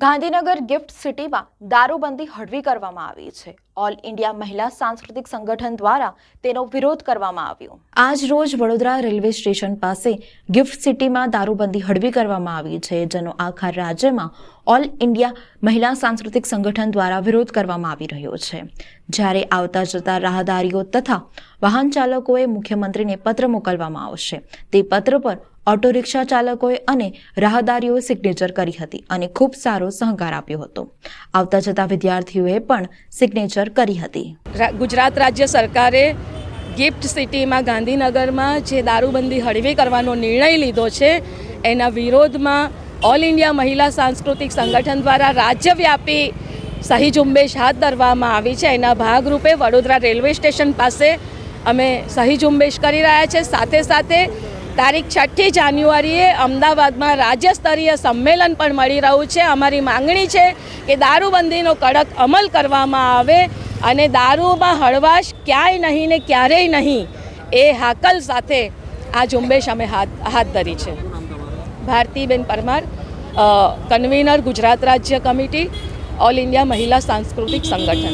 Gandhinagar gift સિટીમાં દારૂબંધી હળવી કરવામાં આવી છે। ઓલ ઇન્ડિયા મહિલા સાંસ્કૃતિક સંગઠન દ્વારા તેનો વિરોધ કરવામાં આવ્યો। આજ રોજ વડોદરા રેલવે સ્ટેશન પાસે ગિફ્ટ સિટીમાં દારૂબંધી હળવી કરવામાં આવી છે, જેનો આખા રાજ્યમાં ઓલ ઇન્ડિયા મહિલા સાંસ્કૃતિક સંગઠન દ્વારા વિરોધ કરવામાં આવી રહ્યો છે। જ્યારે આવતા જતા રાહદારીઓ તથા વાહન ચાલકોએ મુખ્યમંત્રીને પત્ર મોકલવામાં આવશે। તે પત્ર પર ઓટો રિક્ષા ચાલકોએ અને રાહદારીઓએ સિગ્નેચર કરી હતી અને ખૂબ સારો સહકાર આપ્યો હતો। આવતા જતા વિદ્યાર્થીઓએ પણ સિગ્નેચર કરી હતી। ગુજરાત રાજ્ય સરકારે ગિફ્ટ સિટીમાં ગાંધીનગરમાં જે દારૂબંધી હળવી કરવાનો નિર્ણય લીધો છે, એના વિરોધમાં ઓલ ઇન્ડિયા મહિલા સાંસ્કૃતિક સંગઠન દ્વારા રાજ્યવ્યાપી સહી ઝુંબેશ હાથ ધરવામાં આવી છે। એના ભાગરૂપે વડોદરા રેલવે સ્ટેશન પાસે અમે સહી ઝુંબેશ કરી રહ્યા છે। સાથે સાથે તારીખ 6 જાન્યુઆરીએ અમદાવાદમાં રાજ્ય સ્તરીય સંમેલન પણ મળી રહ્યું છે। અમારી માંગણી છે કે દારૂબંધીનો કડક અમલ કરવામાં આવે અને દારૂમાં હળવાશ ક્યાંય નહીં ને ક્યારેય નહીં, એ હાકલ સાથે આ ઝુંબેશ અમે હાથ ધરી છે। ભારતીબેન પરમાર, કન્વીનર ગુજરાત રાજ્ય કમિટી, ઓલ ઇન્ડિયા મહિલા સાંસ્કૃતિક સંગઠન।